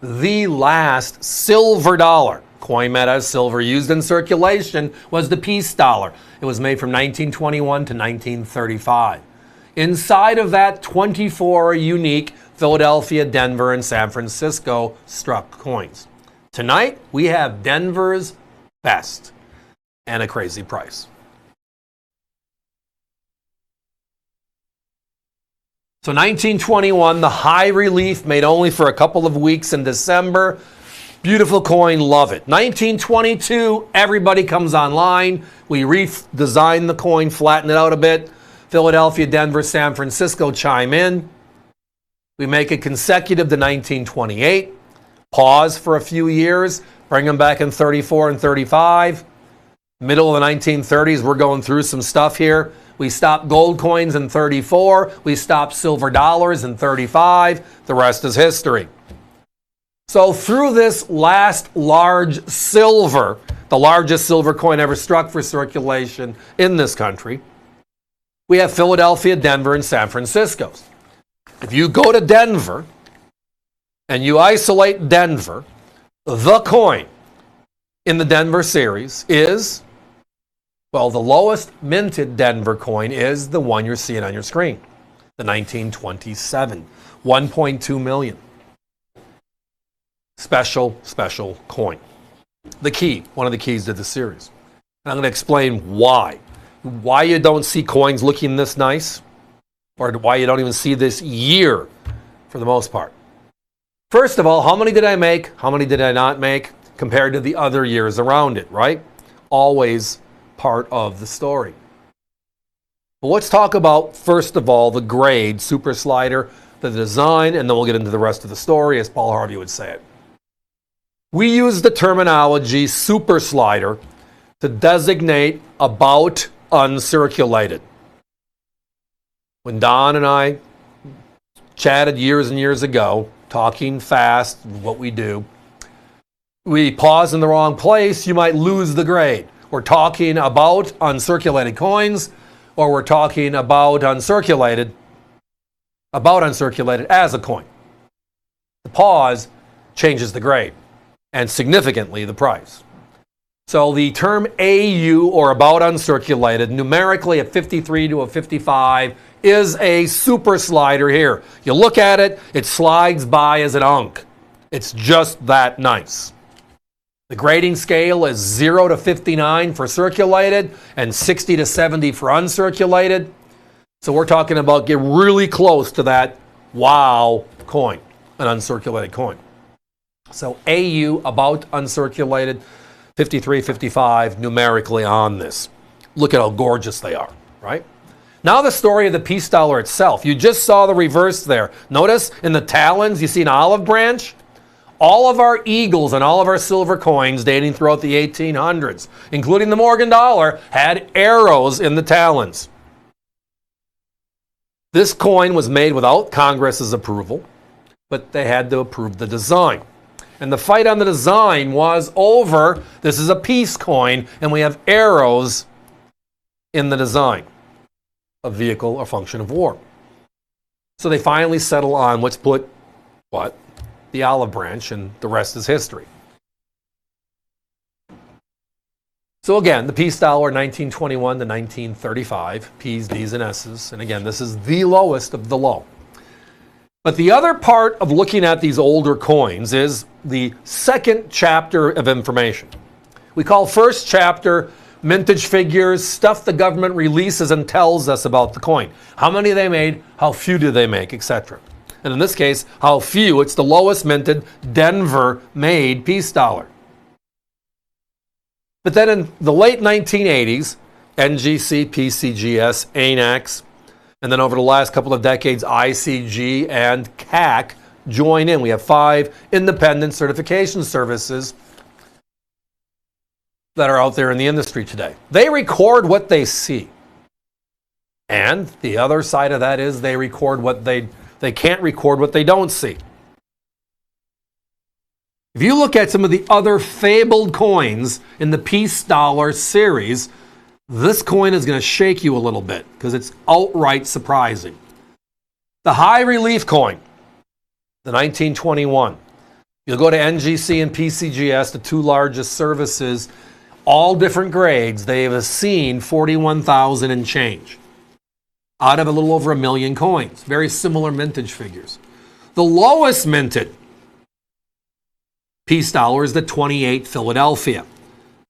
the last silver dollar. Coin made out of silver used in circulation was the peace dollar. It was made from 1921 to 1935. Inside of that, 24 unique Philadelphia, Denver, and San Francisco struck coins. Tonight, we have Denver's best and a crazy price. So 1921, the high relief made only for a couple of weeks in December. Beautiful coin, love it. 1922, everybody comes online. We redesign the coin, flatten it out a bit. Philadelphia, Denver, San Francisco chime in. We make it consecutive to 1928. Pause for a few years, bring them back in 34 and 35. Middle of the 1930s, we're going through some stuff here. We stopped gold coins in 34. We stopped silver dollars in 35. The rest is history. So through this last large silver, the largest silver coin ever struck for circulation in this country, we have Philadelphia, Denver, and San Francisco. If you go to Denver and you isolate Denver, the coin in the Denver series is, well, the lowest minted Denver coin is the one you're seeing on your screen, the 1927, 1.2 million. Special coin. The key, one of the keys to the series. And I'm going to explain why. Why you don't see coins looking this nice, or why you don't even see this year for the most part. First of all, how many did I make? How many did I not make compared to the other years around it, right? Always part of the story. But let's talk about, first of all, the grade, super slider, the design, and then we'll get into the rest of the story, as Paul Harvey would say it. We use the terminology super slider to designate about uncirculated. When Don and I chatted years and years ago, talking fast, what we do, we pause in the wrong place, you might lose the grade. We're talking about uncirculated coins, or we're talking about uncirculated as a coin. The pause changes the grade and significantly the price. So the term AU, or about uncirculated, numerically a 53 to a 55, is a super slider here. You look at it, it slides by as an unk. It's just that nice. The grading scale is 0 to 59 for circulated and 60 to 70 for uncirculated. So we're talking about get really close to that wow coin, an uncirculated coin. So AU, about uncirculated, 53, 55 numerically on this. Look at how gorgeous they are, right? Now the story of the peace dollar itself. You just saw the reverse there. Notice in the talons, you see an olive branch? All of our eagles and all of our silver coins dating throughout the 1800s, including the Morgan dollar, had arrows in the talons. This coin was made without Congress's approval, but they had to approve the design. And the fight on the design was over. This is a peace coin, and we have arrows in the design, a vehicle or function of war. So they finally settle on let's put what? The olive branch, and the rest is history. So again, the peace dollar, 1921 to 1935, P's, D's, and S's. And again, this is the lowest of the low. But the other part of looking at these older coins is the second chapter of information. We call first chapter mintage figures, stuff the government releases and tells us about the coin. How many they made, how few do they make, etc. And in this case, how few. It's the lowest minted Denver-made peace dollar. But then in the late 1980s, NGC, PCGS, ANAX, and then over the last couple of decades, ICG and CAC join in. We have 5 independent certification services that are out there in the industry today. They record what they see. And the other side of that is they record what they can't record what they don't see. If you look at some of the other fabled coins in the peace dollar series, this coin is going to shake you a little bit because it's outright surprising. The high relief coin, the 1921, You'll go to NGC and PCGS, the two largest services, all different grades. They have seen 41,000 and change out of a little over 1 million coins. Very similar mintage figures. The lowest minted peace dollar is the 28 Philadelphia.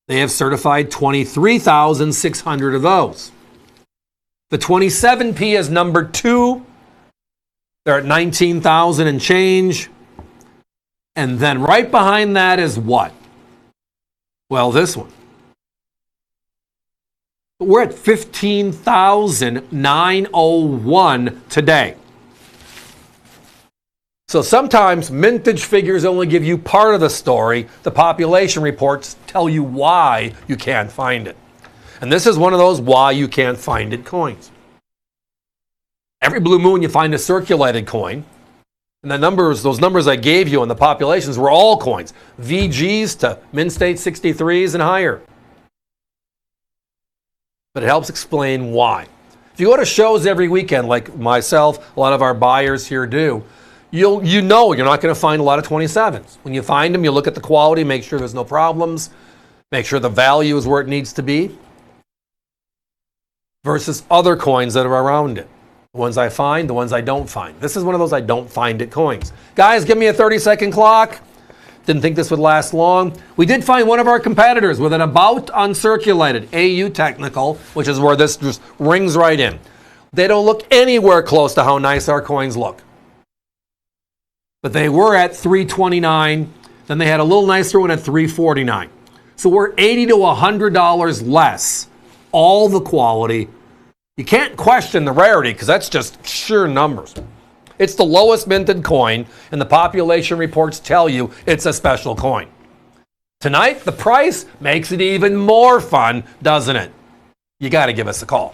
They have certified 23,600 of those. The 27p is number 2. They're at 19,000 and change. And then right behind that is what? Well, this one. We're at 15,901 today. So sometimes mintage figures only give you part of the story. The population reports tell you why you can't find it. And this is one of those why you can't find it coins. Every blue moon you find a circulated coin. And those numbers I gave you on the populations were all coins. VGs to Mint State 63s and higher. But it helps explain why. If you go to shows every weekend, like myself, a lot of our buyers here do, you know you're not going to find a lot of 27s. When you find them, you look at the quality, make sure there's no problems, make sure the value is where it needs to be, versus other coins that are around it. The ones I find, the ones I don't find. This is one of those I don't find it coins. Guys, give me a 30-second clock. Didn't think this would last long. We did find one of our competitors with an about uncirculated AU technical, which is where this just rings right in. They don't look anywhere close to how nice our coins look. But they were at $329. Then they had a little nicer one at $349. So we're $80 to $100 less. All the quality. You can't question the rarity because that's just sheer numbers. It's the lowest minted coin, and the population reports tell you it's a special coin. Tonight, the price makes it even more fun, doesn't it? You got to give us a call.